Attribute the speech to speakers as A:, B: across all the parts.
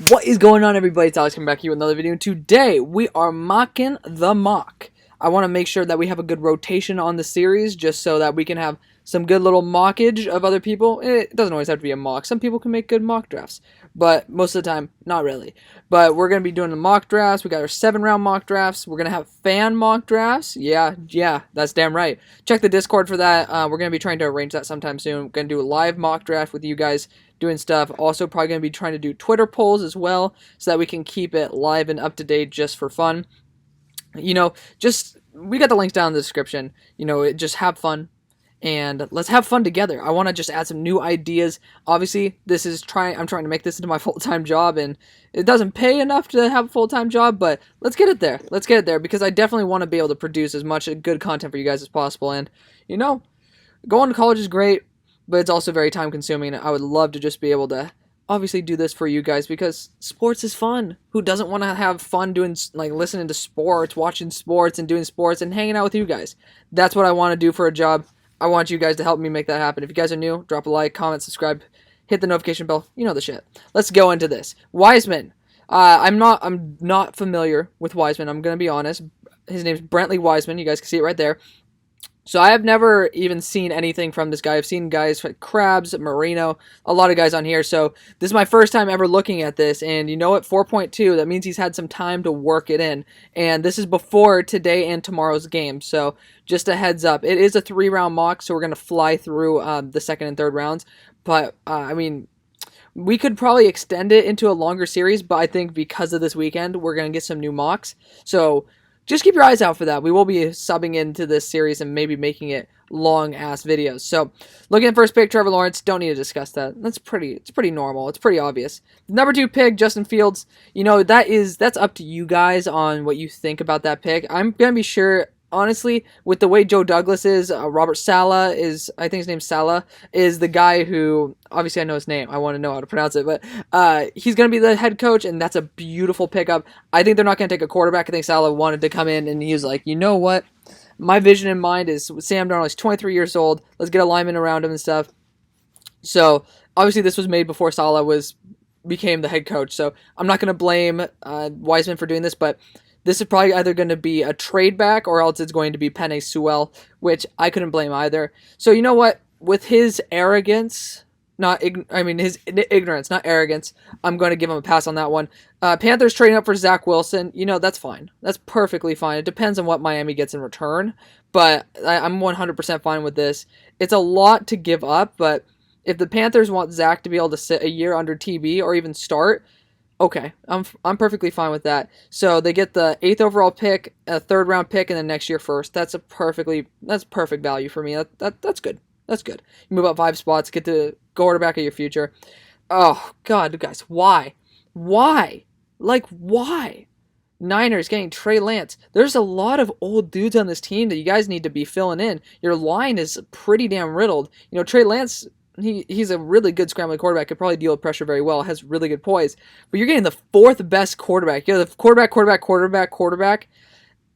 A: What is going on, everybody? It's Alex coming back here with another video. And today we are mocking the mock. I want to make sure that we have a good rotation on the series just so that we can have some good little mockage of other people. It doesn't always have to be a mock. Some people can make good mock drafts, but most of the time, not really. But we're going to be doing the mock drafts. We got our 7-round mock drafts. We're going to have fan mock drafts. Yeah, that's damn right. Check the Discord for that. We're going to be trying to arrange that sometime soon. We're going to do a live mock draft with you guys doing stuff. Also, probably going to be trying to do Twitter polls as well so that we can keep it live and up to date just for fun. You know, just we got the links down in the description. You know, just have fun. And let's have fun together. I want to just add some new ideas. Obviously, I'm trying to make this into my full-time job, and it doesn't pay enough to have a full-time job, but let's get it there. Let's get it there, because I definitely want to be able to produce as much good content for you guys as possible. And, you know, going to college is great, but it's also very time-consuming. I would love to just be able to obviously do this for you guys, because sports is fun. Who doesn't want to have fun doing, like, listening to sports, watching sports, and doing sports, and hanging out with you guys? That's what I want to do for a job. I want you guys to help me make that happen. If you guys are new, drop a like, comment, subscribe, hit the notification bell. You know the shit. Let's go into this. Weissman. I'm not familiar with Weissman. I'm gonna be honest. His name's Brentley Wiseman. You guys can see it right there. So I have never even seen anything from this guy. I've seen guys like Krabs, Marino, a lot of guys on here. So this is my first time ever looking at this. And you know what? 4.2, that means he's had some time to work it in. And this is before today and tomorrow's game. So just a heads up. It is a 3-round mock, so we're going to fly through the second and third rounds. But, I mean, we could probably extend it into a longer series. But I think because of this weekend, we're going to get some new mocks. So just keep your eyes out for that. We will be subbing into this series and maybe making it long-ass videos. So, looking at first pick, Trevor Lawrence. Don't need to discuss that. It's pretty normal. It's pretty obvious. Number 2 pick, Justin Fields. You know, that's up to you guys on what you think about that pick. I'm going to be sure, honestly, with the way Joe Douglas is, Robert Saleh is, I think his name's Saleh, is the guy who, obviously I know his name, I want to know how to pronounce it, but he's going to be the head coach, and that's a beautiful pickup. I think they're not going to take a quarterback. I think Saleh wanted to come in, and he was like, you know what? My vision in mind is Sam Darnold. He's 23 years old. Let's get a lineman around him and stuff. So, obviously this was made before Saleh became the head coach, so I'm not going to blame Weissman for doing this, but this is probably either going to be a trade back or else it's going to be Penei Sewell, which I couldn't blame either. So you know what? With his arrogance, his ignorance, not arrogance, I'm going to give him a pass on that one. Panthers trading up for Zach Wilson. You know, that's fine. That's perfectly fine. It depends on what Miami gets in return, but I'm 100% fine with this. It's a lot to give up, but if the Panthers want Zach to be able to sit a year under TB or even start, okay, I'm perfectly fine with that. So they get the 8th overall pick, a 3rd round pick, and then next year first. That's perfect value for me. That's good. That's good. You move up 5 spots, get the quarterback of your future. Oh God, guys, why? Like why? Niners getting Trey Lance. There's a lot of old dudes on this team that you guys need to be filling in. Your line is pretty damn riddled. You know, Trey Lance, he's a really good scrambling quarterback, could probably deal with pressure very well, has really good poise. But you're getting the 4th best quarterback. You're the quarterback.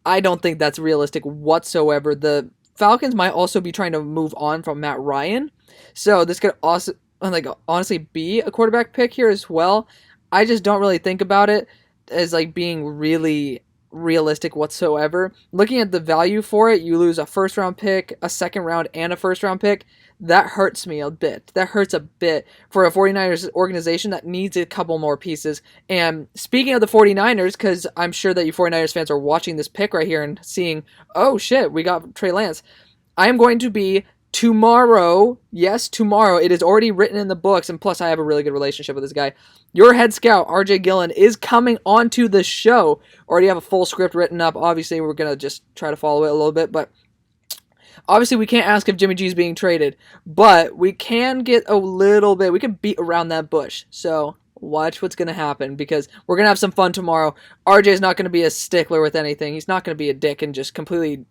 A: I don't think that's realistic whatsoever. The Falcons might also be trying to move on from Matt Ryan. So this could also, honestly be a quarterback pick here as well. I just don't really think about it as being really realistic whatsoever. Looking at the value for it, you lose a 1st round pick, a 2nd round, and a 1st round pick. That hurts me a bit. That hurts a bit for a 49ers organization that needs a couple more pieces. And speaking of the 49ers, because I'm sure that you 49ers fans are watching this pick right here and seeing, oh shit, we got Trey Lance. I am going to be tomorrow, yes, tomorrow, it is already written in the books, and plus I have a really good relationship with this guy. Your head scout, RJ Gillen, is coming onto the show. Already have a full script written up. Obviously, we're going to just try to follow it a little bit, but obviously, we can't ask if Jimmy G is being traded, but we can get a little bit. We can beat around that bush. So watch what's going to happen, because we're going to have some fun tomorrow. RJ is not going to be a stickler with anything. He's not going to be a dick and just completely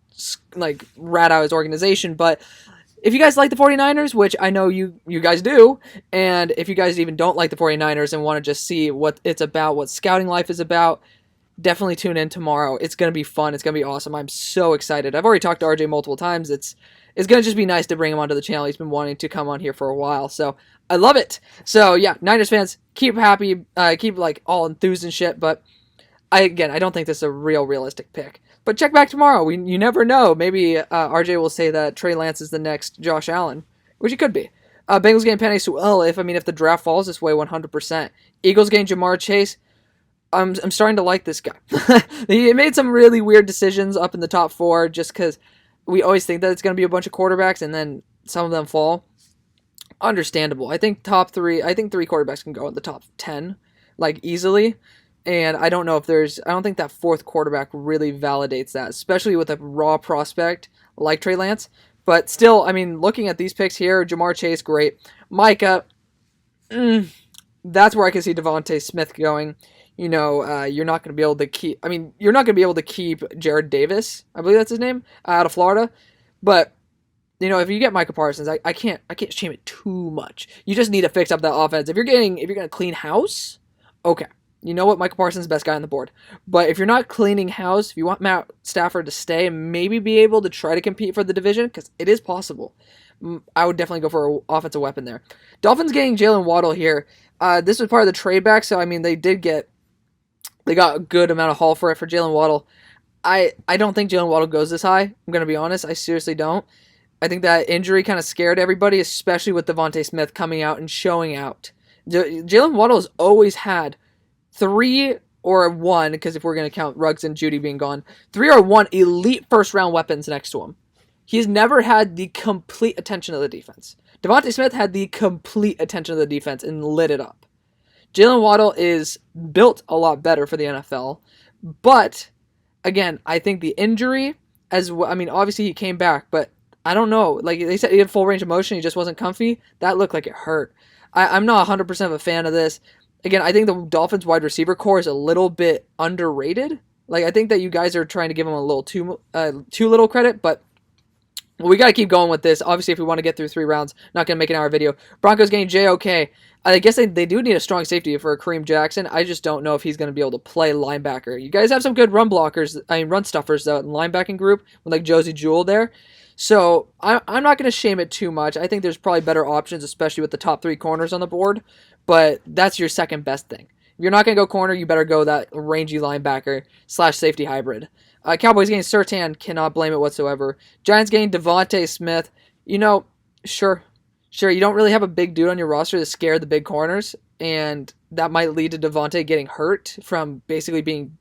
A: rat out his organization. But if you guys like the 49ers, which I know you guys do, and if you guys even don't like the 49ers and want to just see what it's about, what scouting life is about, definitely tune in tomorrow. It's going to be fun. It's going to be awesome. I'm so excited. I've already talked to RJ multiple times. It's going to just be nice to bring him onto the channel. He's been wanting to come on here for a while. So I love it. So yeah, Niners fans, keep happy, keep like all enthused and shit. But I don't think this is a realistic pick. But check back tomorrow. You never know. Maybe RJ will say that Trey Lance is the next Josh Allen, which he could be. Bengals getting Penny Sewell. If the draft falls this way, 100%. Eagles getting Jamar Chase. I'm starting to like this guy. He made some really weird decisions up in the top 4, just because we always think that it's going to be a bunch of quarterbacks, and then some of them fall. Understandable. I think top 3. I think 3 quarterbacks can go in the top 10, like easily. And I don't know if I don't think that 4th quarterback really validates that, especially with a raw prospect like Trey Lance. But still, looking at these picks here, Jamar Chase, great. Micah, that's where I can see Devontae Smith going. You're not going to be able to keep. You're not going to be able to keep Jared Davis. I believe that's his name, out of Florida. But if you get Micah Parsons, I can't shame it too much. You just need to fix up that offense. If you're going to clean house, okay. You know what? Micah Parsons is the best guy on the board. But if you're not cleaning house, if you want Matt Stafford to stay and maybe be able to try to compete for the division, because it is possible, I would definitely go for an offensive weapon there. Dolphins getting Jaylen Waddle here. This was part of the trade back, so they got a good amount of haul for it for Jaylen Waddle. I don't think Jaylen Waddle goes this high. I'm going to be honest. I seriously don't. I think that injury kind of scared everybody, especially with Devontae Smith coming out and showing out. Jaylen Waddle has always had 3 or 1, because if we're going to count Ruggs and Judy being gone, 3 or 1 elite first-round weapons next to him. He's never had the complete attention of the defense. Devontae Smith had the complete attention of the defense and lit it up. Jaylen Waddle is built a lot better for the NFL, but, again, I think the injury, obviously he came back, but I don't know. Like they said, he had full range of motion, he just wasn't comfy. That looked like it hurt. I'm not 100% of a fan of this. Again, I think the Dolphins wide receiver core is a little bit underrated. Like, I think that you guys are trying to give them a little too little credit, but we got to keep going with this. Obviously, if we want to get through 3 rounds, not going to make an hour video. Broncos getting JOK. I guess they do need a strong safety for Kareem Jackson. I just don't know if he's going to be able to play linebacker. You guys have some good run stuffers, though, in the linebacking group, with like Josie Jewell there. So I'm not going to shame it too much. I think there's probably better options, especially with the top 3 corners on the board. But that's your second best thing. If you're not going to go corner, you better go that rangy linebacker / safety hybrid. Cowboys getting Surtain, cannot blame it whatsoever. Giants getting Devontae Smith. Sure, you don't really have a big dude on your roster to scare the big corners, and that might lead to Devontae getting hurt from basically being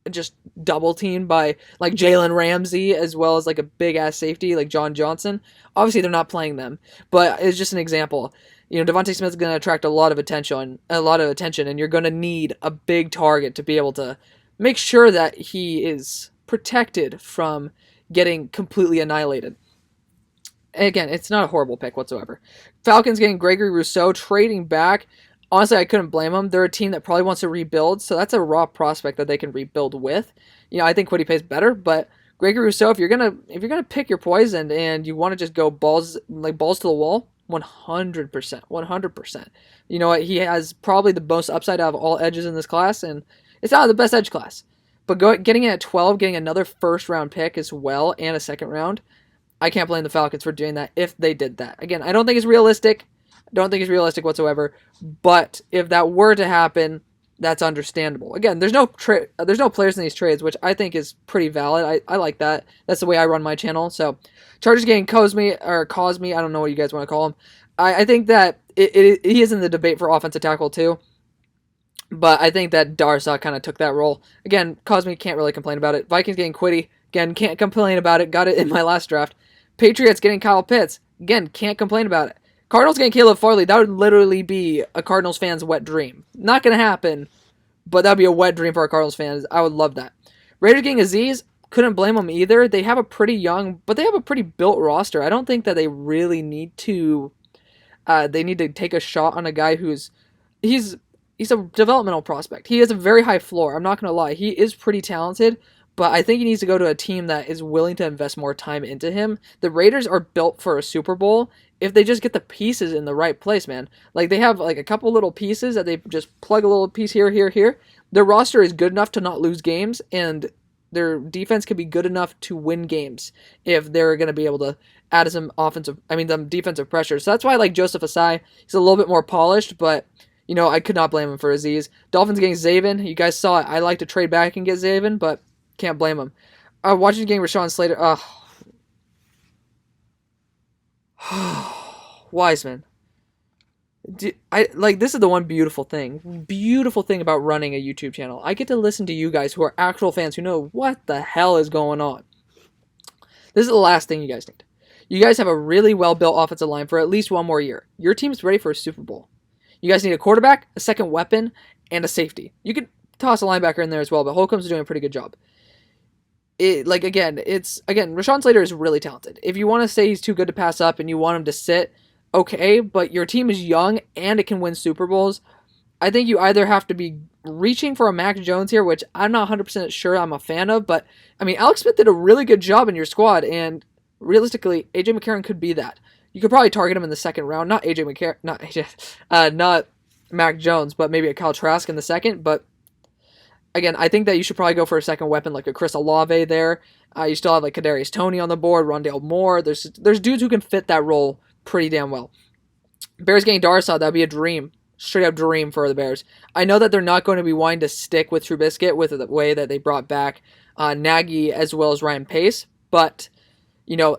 A: just double teamed by like Jalen Ramsey, as well as like a big ass safety like John Johnson. Obviously they're not playing them, but it's just an example. Devontae Smith is going to attract a lot of attention, and you're going to need a big target to be able to make sure that he is protected from getting completely annihilated. Again, it's not a horrible pick whatsoever. Falcons getting Gregory Rousseau, trading back. Honestly, I couldn't blame them. They're a team that probably wants to rebuild, so that's a raw prospect that they can rebuild with. I think Kwity Paye's better, but Gregory Rousseau, if you're gonna pick your poison and you want to just go balls to the wall, 100%. You know what? He has probably the most upside out of all edges in this class, and it's not the best edge class. But getting it at 12, getting another first-round pick as well, and a second round, I can't blame the Falcons for doing that if they did that. Again, I don't think it's realistic. Don't think it's realistic whatsoever. But if that were to happen, that's understandable. Again, there's no players in these trades, which I think is pretty valid. I like that. That's the way I run my channel. So, Chargers getting Cosme, I don't know what you guys want to call him. I think that he is in the debate for offensive tackle too. But I think that Darsaw kind of took that role. Again, Cosme can't really complain about it. Vikings getting Kwity. Again, can't complain about it. Got it in my last draft. Patriots getting Kyle Pitts. Again, can't complain about it. Cardinals getting Caleb Farley. That would literally be a Cardinals fan's wet dream. Not going to happen, but that would be a wet dream for our Cardinals fans. I would love that. Raiders getting Aziz. Couldn't blame them either. They have a pretty young, but they have a pretty built roster. I don't think that they really need to. They need to take a shot on a guy he's a developmental prospect. He has a very high floor. I'm not going to lie. He is pretty talented, but I think he needs to go to a team that is willing to invest more time into him. The Raiders are built for a Super Bowl if they just get the pieces in the right place, man. Like, they have like a couple little pieces that they just plug a little piece here. Their roster is good enough to not lose games, and their defense could be good enough to win games if they're going to be able to add some defensive pressure. So that's why I like Joseph Asai. He's a little bit more polished, but I could not blame him for Aziz. Dolphins getting Zaven. You guys saw it. I like to trade back and get Zaven, but can't blame him. Watching getting Rashawn Slater. Weissman. This is the one beautiful thing about running a YouTube channel. I get to listen to you guys who are actual fans who know what the hell is going on. This is the last thing you guys need. You guys have a really well-built offensive line for at least one more year. Your team's ready for a Super Bowl. You guys need a quarterback, a second weapon, and a safety. You could toss a linebacker in there as well, but Holcomb's doing a pretty good job. Rashawn Slater is really talented. If you want to say he's too good to pass up and you want him to sit, okay, but your team is young and it can win Super Bowls. I think you either have to be reaching for a Mac Jones here, which I'm not 100% sure I'm a fan of, but Alex Smith did a really good job in your squad, and realistically, AJ McCarron could be that. You could probably target him in the second round, not Mac Jones, but maybe a Kyle Trask in the second. But again, I think that you should probably go for a second weapon like a Chris Olave there. You still have like Kadarius Toney on the board, Rondale Moore. There's dudes who can fit that role pretty damn well. Bears getting Darsaw, that'd be a dream. Straight up dream for the Bears. I know that they're not going to be wanting to stick with Trubisky with the way that they brought back Nagy as well as Ryan Pace, but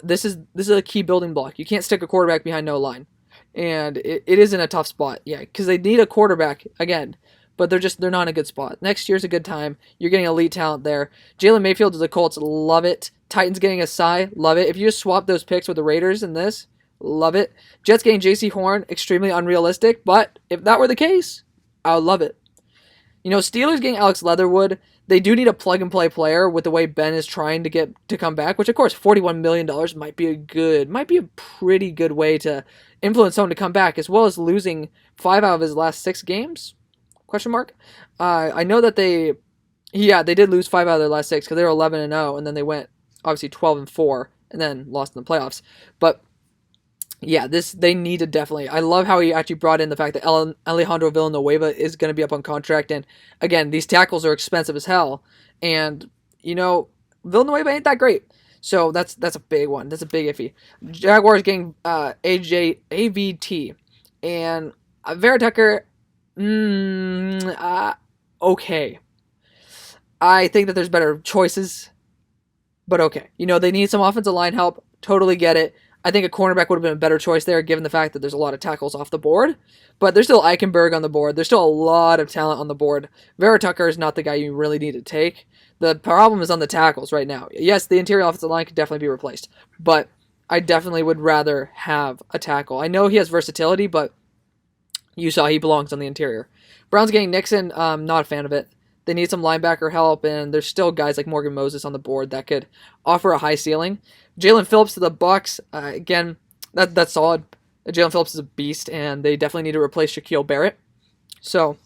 A: this is a key building block. You can't stick a quarterback behind no line, and it is in a tough spot. Yeah, because they need a quarterback again, but they're not in a good spot. Next year's a good time. You're getting elite talent there. Jalen Mayfield to the Colts, love it. Titans getting Asai, love it. If you just swap those picks with the Raiders in this, love it. Jets getting J.C. Horn, extremely unrealistic, but if that were the case, I would love it. Steelers getting Alex Leatherwood. They do need a plug-and-play player with the way Ben is trying to get to come back, which, of course, $41 million might be a pretty good way to influence someone to come back, as well as losing 5 out of his last 6 games? Question mark. I know that they did lose 5 out of their last 6 because they were 11-0, and then they went, obviously, 12-4, and then lost in the playoffs. But yeah, they need to definitely. I love how he actually brought in the fact that Alejandro Villanueva is going to be up on contract, and again, these tackles are expensive as hell, and Villanueva ain't that great, so that's a big one. That's a big iffy. Jaguars getting AVT and Vera Tucker. Okay, I think that there's better choices, but okay. They need some offensive line help. Totally get it. I think a cornerback would have been a better choice there, given the fact that there's a lot of tackles off the board. But there's still Eichenberg on the board. There's still a lot of talent on the board. Vera Tucker is not the guy you really need to take. The problem is on the tackles right now. Yes, the interior offensive line could definitely be replaced, but I definitely would rather have a tackle. I know he has versatility, but you saw he belongs on the interior. Browns getting Nixon. Not a fan of it. They need some linebacker help, and there's still guys like Morgan Moses on the board that could offer a high ceiling. Jalen Phillips to the Bucks. Again, that's solid. Jalen Phillips is a beast, and they definitely need to replace Shaquille Barrett. So,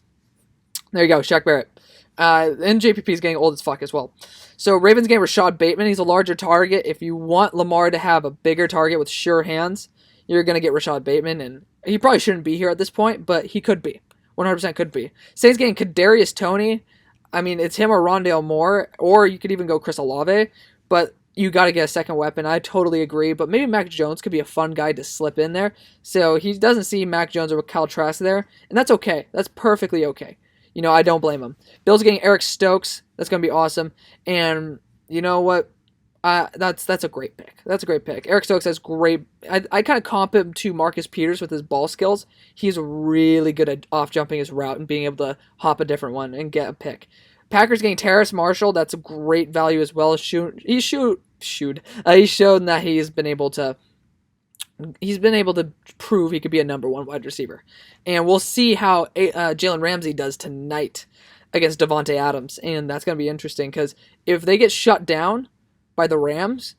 A: there you go, Shaq Barrett. And JPP is getting old as fuck as well. So, Ravens getting Rashad Bateman. He's a larger target. If you want Lamar to have a bigger target with sure hands, you're going to get Rashad Bateman, and he probably shouldn't be here at this point, but he could be. 100% could be. Saints getting Kadarius Toney. It's him or Rondale Moore, or you could even go Chris Olave, but you got to get a second weapon. I totally agree, but maybe Mac Jones could be a fun guy to slip in there. So he doesn't see Mac Jones or Kyle Trask there, and that's okay. That's perfectly okay. I don't blame him. Bills getting Eric Stokes. That's going to be awesome. And you know what? That's a great pick. That's a great pick. Eric Stokes has great. I kind of comp him to Marcus Peters with his ball skills. He's really good at off jumping his route and being able to hop a different one and get a pick. Packers getting Terrace Marshall. That's a great value as well. He's shown that he's been able to prove he could be a number 1 wide receiver, and we'll see how Jalen Ramsey does tonight against Devontae Adams, and that's going to be interesting because if they get shut down by the Rams,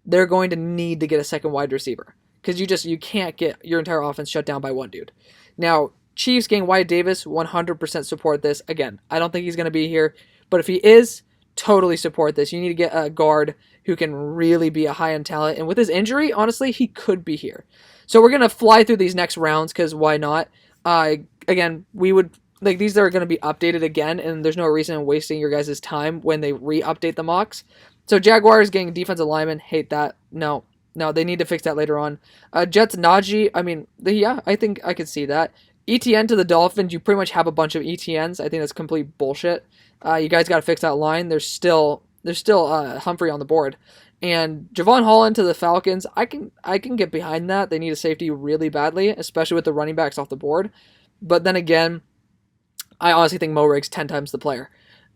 A: they're going to need to get a second wide receiver because you can't get your entire offense shut down by one dude. Now, Chiefs getting Wyatt Davis, 100% support this. Again, I don't think he's going to be here, but if he is, totally support this. You need to get a guard who can really be a high-end talent, and with his injury, honestly, he could be here. So we're going to fly through these next rounds because why not? Again, we would like these are going to be updated again, and there's no reason in wasting your guys' time when they re-update the mocks. So Jaguars getting defensive lineman, hate that. No, they need to fix that later on. Jets Najee, I mean, yeah, I think I could see that. ETN to the Dolphins, you pretty much have a bunch of ETNs. I think that's complete bullshit. You guys got to fix that line. There's still Humphrey on the board. And Javon Holland to the Falcons, I can get behind that. They need a safety really badly, especially with the running backs off the board. But then again, I honestly think Mo Riggs 10 times the player.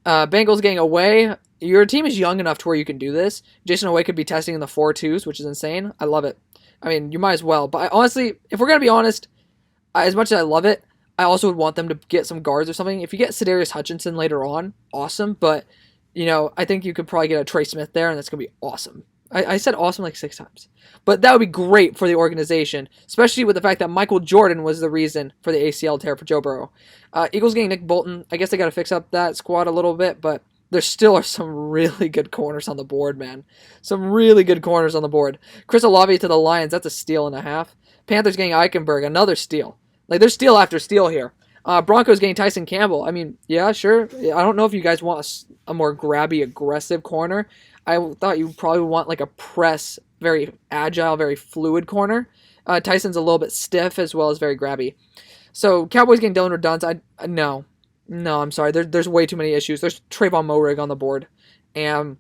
A: Bengals getting away. Your team is young enough to where you can do this. Jason Away could be testing in the 4-2s, which is insane. I love it. I mean, you might as well. But honestly, if we're going to be honest, as much as I love it, I also would want them to get some guards or something. If you get Sedarius Hutchinson later on, awesome. But, I think you could probably get a Trey Smith there, and that's going to be awesome. I said awesome like 6 times. But that would be great for the organization, especially with the fact that Michael Jordan was the reason for the ACL tear for Joe Burrow. Eagles getting Nick Bolton. I guess they got to fix up that squad a little bit, but there still are some really good corners on the board, man. Some really good corners on the board. Chris Olave to the Lions. That's a steal and a half. Panthers getting Eichenberg. Another steal. Like, there's steal after steal here. Broncos getting Tyson Campbell. I mean, yeah, sure. I don't know if you guys want a more grabby, aggressive corner. I thought you probably want like a press, very agile, very fluid corner. Tyson's a little bit stiff as well as very grabby. So Cowboys getting Dylan Redunz. No, I'm sorry. There's way too many issues. There's Trayvon Moehrig on the board, and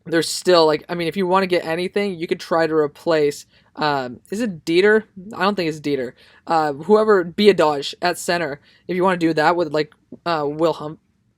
A: there's still if you want to get anything, you could try to replace. Is it Dieter? I don't think it's Dieter. Whoever Biadasz at center. If you want to do that with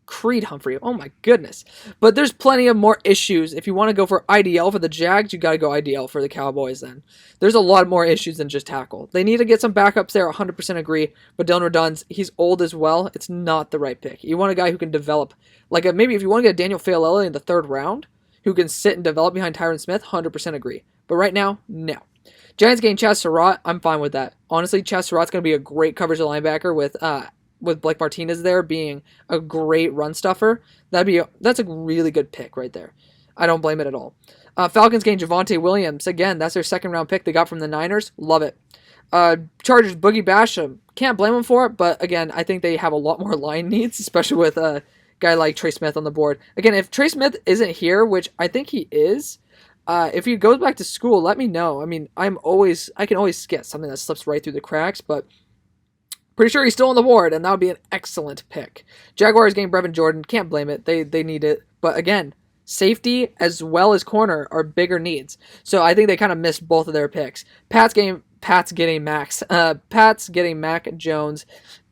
A: Creed Humphrey. Oh my goodness. But there's plenty of more issues. If you want to go for IDL for the Jags, you got to go IDL for the Cowboys then. There's a lot more issues than just tackle. They need to get some backups there, 100% agree. But Dylan Redunz, he's old as well. It's not the right pick. You want a guy who can develop. Maybe if you want to get Daniel Faalele in the 3rd round, who can sit and develop behind Tyron Smith, 100% agree. But right now, no. Giants getting Chaz Surratt, I'm fine with that. Honestly, Chaz Surratt's going to be a great coverage linebacker with Blake Martinez there being a great run stuffer. That's a really good pick right there. I don't blame it at all. Falcons getting Javonte Williams. Again, that's their 2nd round pick they got from the Niners. Love it. Chargers Boogie Basham. Can't blame them for it, but again, I think they have a lot more line needs, especially with a guy like Trey Smith on the board. Again, if Trey Smith isn't here, which I think he is, if he goes back to school, let me know. I mean, I can always get something that slips right through the cracks, but pretty sure he's still on the board, and that would be an excellent pick. Jaguars getting Brevin Jordan. Can't blame it. They need it. But again, safety as well as corner are bigger needs. So I think they kind of missed both of their picks. Pat's getting Mac Jones.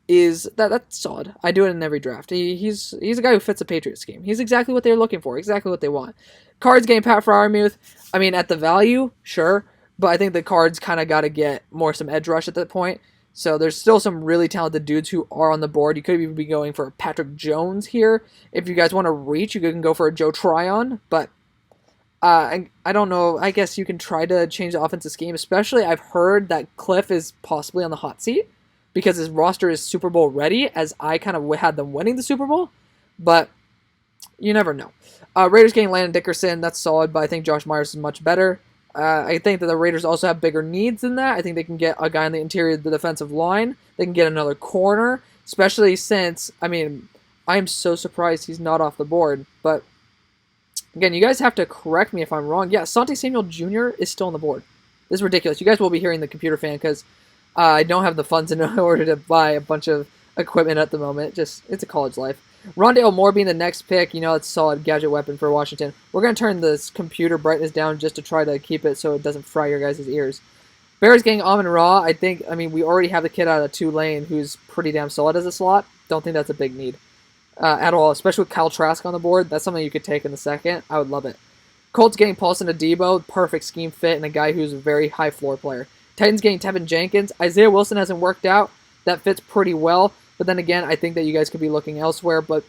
A: That's solid. I do it in every draft. He's a guy who fits a Patriots scheme. He's exactly what they're looking for, exactly what they want. Cards getting Pat Freiermuth. I mean, at the value, sure, but I think the Cards kind of got to get some edge rush at that point. So there's still some really talented dudes who are on the board. You could even be going for Patrick Jones here. If you guys want to reach, you can go for a Joe Tryon, but I don't know. I guess you can try to change the offensive scheme, especially I've heard that Cliff is possibly on the hot seat because his roster is Super Bowl ready, as I kind of had them winning the Super Bowl, but you never know. Raiders getting Landon Dickerson, that's solid, but I think Josh Myers is much better. I think that the Raiders also have bigger needs than that. I think they can get a guy on the interior of the defensive line. They can get another corner, especially since, I'm so surprised he's not off the board. But, again, you guys have to correct me if I'm wrong. Yeah, Asante Samuel Jr. is still on the board. This is ridiculous. You guys will be hearing the computer fan because I don't have the funds in order to buy a bunch of equipment at the moment. It's a college life. Rondale Moore being the next pick, it's a solid gadget weapon for Washington. We're going to turn this computer brightness down just to try to keep it so it doesn't fry your guys' ears. Bears getting Amon-Ra. We already have the kid out of Tulane who's pretty damn solid as a slot. Don't think that's a big need at all, especially with Kyle Trask on the board. That's something you could take in the 2nd. I would love it. Colts getting Paulson Adebo. Perfect scheme fit and a guy who's a very high floor player. Titans getting Tevin Jenkins. Isaiah Wilson hasn't worked out. That fits pretty well. But then again, I think that you guys could be looking elsewhere. But,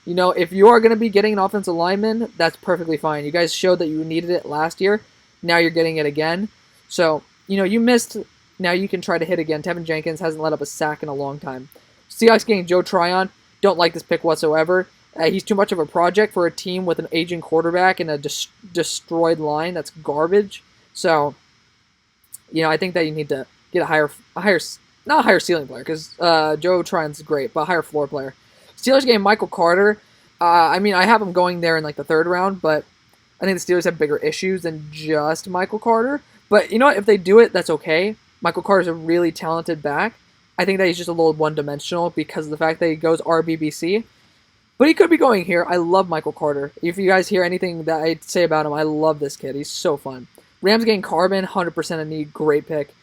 A: if you are going to be getting an offensive lineman, that's perfectly fine. You guys showed that you needed it last year. Now you're getting it again. So, you missed. Now you can try to hit again. Tevin Jenkins hasn't let up a sack in a long time. Seahawks getting Joe Tryon. Don't like this pick whatsoever. He's too much of a project for a team with an aging quarterback and a destroyed line. That's garbage. So, I think that you need to get a higher not a higher ceiling player, because Joe Tryon's great, but a higher floor player. Steelers getting Michael Carter. I mean, I have him going there in like the 3rd round, but I think the Steelers have bigger issues than just Michael Carter. But you know what? If they do it, that's okay. Michael Carter's a really talented back. I think that he's just a little one-dimensional because of the fact that he goes RBBC. But he could be going here. I love Michael Carter. If you guys hear anything that I say about him, I love this kid. He's so fun. Rams getting Carbon, 100% a need. Great pick.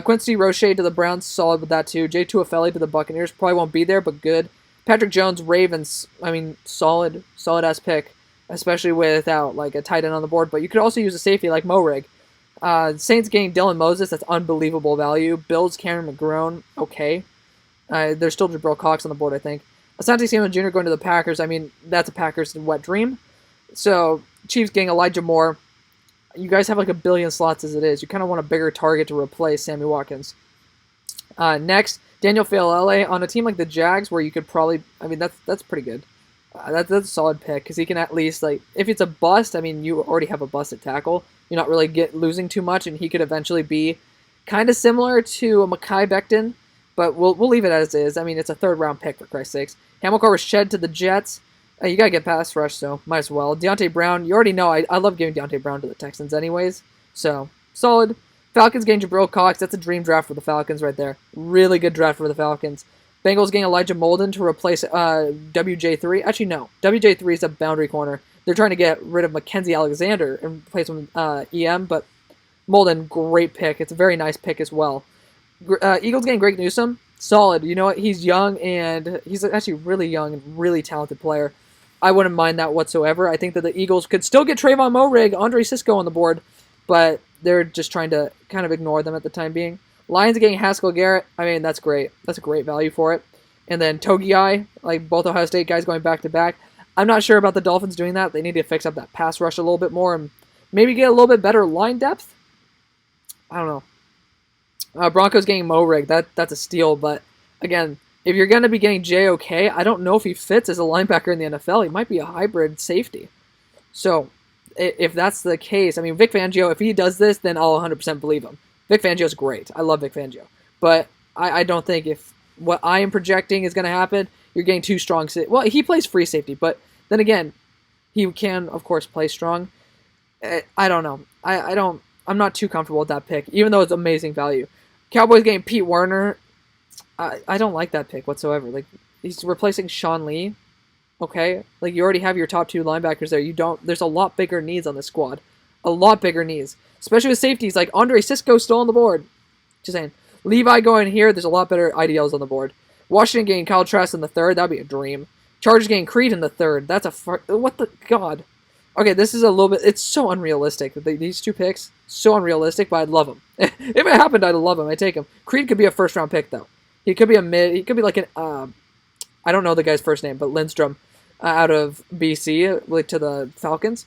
A: Quincy Roche to the Browns, solid with that too. J. Tuafele to the Buccaneers, probably won't be there, but good. Patrick Jones, Ravens, I mean, solid-ass pick, especially without like a tight end on the board. But you could also use a safety like Morig. Saints getting Dylan Moses, that's unbelievable value. Bills, Cameron McGrone, okay. There's still Jabril Cox on the board, I think. Asante Samuel Jr. going to the Packers, I mean, that's a Packers wet dream. So, Chiefs getting Elijah Moore. You guys have like a billion slots as it is. You kind of want a bigger target to replace Sammy Watkins. Next, Daniel Failele on a team like the Jags, where you could probably, I mean, that's pretty good. That's a solid pick because he can at least, like, if it's a bust, I mean, you already have a bust at tackle. You're not really losing too much, and he could eventually be kind of similar to a Mekhi Becton, but we'll leave it as is. I mean, it's a 3rd round pick, for Christ's sakes. Hamilcar was shed to the Jets. You got to get pass rush, so might as well. Deontay Brown, you already know I love giving Deontay Brown to the Texans anyways, so solid. Falcons getting Jabril Cox. That's a dream draft for the Falcons right there. Really good draft for the Falcons. Bengals getting Elijah Molden to replace WJ3. Actually, no. WJ3 is a boundary corner. They're trying to get rid of Mackenzie Alexander and replace him with EM, but Molden, great pick. It's a very nice pick as well. Eagles getting Greg Newsome. Solid. You know what? He's young, and he's actually really young and really talented player. I wouldn't mind that whatsoever. I think that the Eagles could still get Trayvon Morig, Andre Cisco on the board, but they're just trying to kind of ignore them at the time being. Lions getting Haskell Garrett. I mean, that's great. That's a great value for it. And then Togiai, like both Ohio State guys going back-to-back. I'm not sure about the Dolphins doing that. They need to fix up that pass rush a little bit more and maybe get a little bit better line depth. I don't know. Broncos getting Morig. That's a steal, but again, if you're going to be getting JOK, I don't know if he fits as a linebacker in the NFL. He might be a hybrid safety. So, if that's the case, I mean, Vic Fangio, if he does this, then I'll 100% believe him. Vic Fangio's great. I love Vic Fangio. But I don't think if what I am projecting is going to happen, you're getting too strong. Well, he plays free safety, but then again, he can, of course, play strong. I don't know. I'm not too comfortable with that pick, even though it's amazing value. Cowboys getting Pete Werner. I don't like that pick whatsoever. Like, he's replacing Sean Lee. Okay? Like, you already have your top 2 linebackers there. There's a lot bigger needs on this squad. A lot bigger needs. Especially with safeties like Andre Cisco still on the board. Just saying. Levi going here, there's a lot better IDLs on the board. Washington getting Kyle Trask in the 3rd, that'd be a dream. Chargers getting Creed in the 3rd, that's what the god. Okay, this is a little bit, it's so unrealistic. These 2 picks, so unrealistic, but I'd love them. If it happened, I'd love him, I'd take him. Creed could be a 1st round pick though. He could be he could be like an, I don't know the guy's first name, but Lindstrom out of BC, like to the Falcons.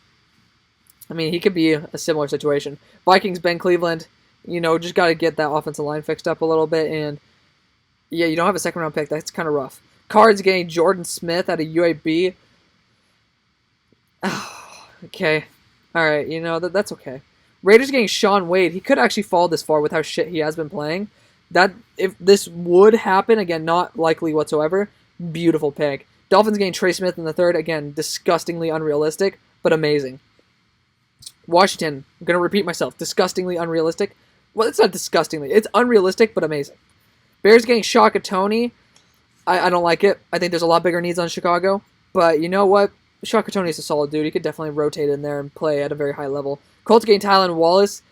A: I mean, he could be a similar situation. Vikings, Ben Cleveland, just got to get that offensive line fixed up a little bit. And, yeah, you don't have a 2nd round pick. That's kind of rough. Cards getting Jordan Smith out of UAB. Oh, okay. All right, that's okay. Raiders getting Sean Wade. He could actually fall this far with how shit he has been playing. If this would happen, again, not likely whatsoever, beautiful pick. Dolphins getting Trey Smith in the 3rd. Again, disgustingly unrealistic, but amazing. Washington, I'm going to repeat myself, disgustingly unrealistic. Well, it's not disgustingly. It's unrealistic, but amazing. Bears getting Shaka Toney. I don't like it. I think there's a lot bigger needs on Chicago. But you know what? Shaka Toney is a solid dude. He could definitely rotate in there and play at a very high level. Colts getting Tylan Wallace.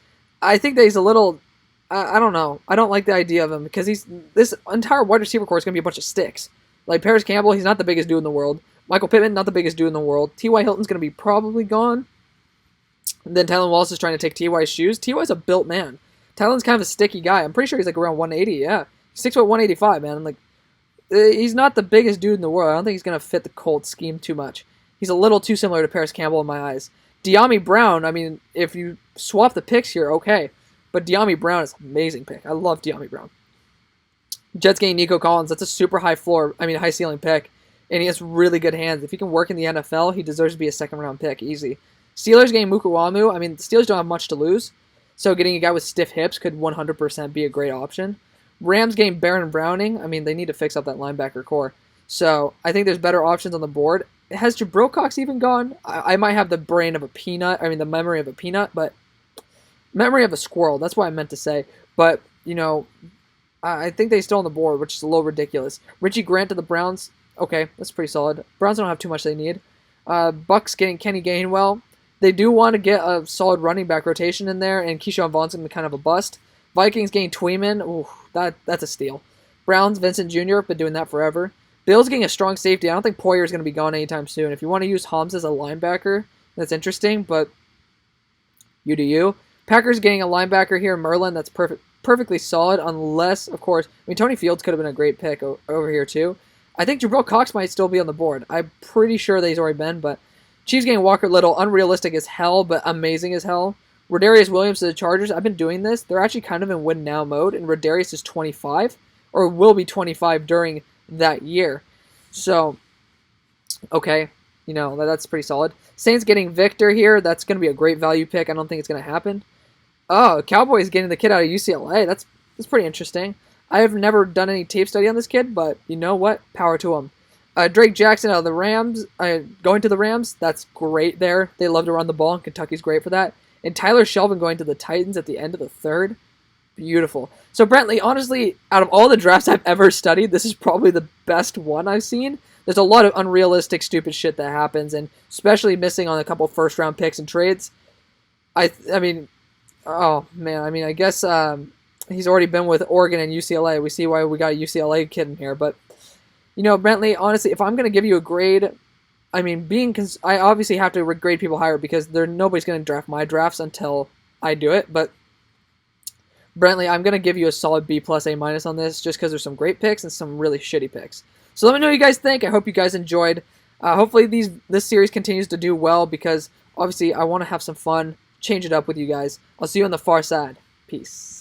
A: I think that he's a little... I don't know. I don't like the idea of him because this entire wide receiver core is going to be a bunch of sticks. Like Paris Campbell, he's not the biggest dude in the world. Michael Pittman, not the biggest dude in the world. T.Y. Hilton's going to be probably gone. And then Tylan Wallace is trying to take T.Y.'s shoes. T.Y.'s a built man. Tylan's kind of a sticky guy. I'm pretty sure he's like around 180, yeah. He's 6'1", 185, man. Like, he's not the biggest dude in the world. I don't think he's going to fit the Colts scheme too much. He's a little too similar to Paris Campbell in my eyes. De'Ami Brown, I mean, if you swap the picks here, okay. But De'Ami Brown is an amazing pick. I love De'Ami Brown. Jets getting Nico Collins. That's a super high ceiling pick. And he has really good hands. If he can work in the NFL, he deserves to be a 2nd round pick. Easy. Steelers getting Mukuamu. I mean, the Steelers don't have much to lose. So getting a guy with stiff hips could 100% be a great option. Rams getting Baron Browning. I mean, they need to fix up that linebacker core. So I think there's better options on the board. Has Jabril Cox even gone? I might have the brain of a peanut. I mean, the memory of a peanut, but memory of a squirrel. That's what I meant to say. But, you know, I think they still on the board, which is a little ridiculous. Richie Grant to the Browns. Okay, that's pretty solid. Browns don't have too much they need. Bucks getting Kenny Gainwell. They do want to get a solid running back rotation in there, and Keyshawn Vaughn's kind of a bust. Vikings getting Tweeman. Ooh, that's a steal. Browns, Vincent Jr., been doing that forever. Bills getting a strong safety. I don't think Poyer's going to be gone anytime soon. If you want to use Holmes as a linebacker, that's interesting, but you do you. Packers getting a linebacker here, Merlin. That's perfectly solid, unless, of course, I mean, Tony Fields could have been a great pick over here, too. I think Jabril Cox might still be on the board. I'm pretty sure that he's already been, but Chiefs getting Walker Little, unrealistic as hell, but amazing as hell. Rodarius Williams to the Chargers. I've been doing this. They're actually kind of in win now mode, and Rodarius is 25, or will be 25 during that year. So, okay, you know, that's pretty solid. Saints getting Victor here. That's going to be a great value pick. I don't think it's going to happen. Oh, Cowboys getting the kid out of UCLA. That's pretty interesting. I have never done any tape study on this kid, but you know what? Power to him. Drake Jackson out of the Rams, going to the Rams. That's great there. They love to run the ball, and Kentucky's great for that. And Tyler Shelvin going to the Titans at the end of the third. Beautiful. So, Brentley, honestly, out of all the drafts I've ever studied, this is probably the best one I've seen. There's a lot of unrealistic, stupid shit that happens, and especially missing on a couple first-round picks and trades. I mean, oh, man, I mean, I guess he's already been with Oregon and UCLA. We see why we got a UCLA kid in here, but, you know, Brentley, honestly, if I'm going to give you a grade, I mean, I obviously have to grade people higher because nobody's going to draft my drafts until I do it, but Brentley, I'm going to give you a solid B plus A minus on this just because there's some great picks and some really shitty picks. So let me know what you guys think. I hope you guys enjoyed. Hopefully this series continues to do well because obviously I want to have some fun, change it up with you guys. I'll see you on the far side. Peace.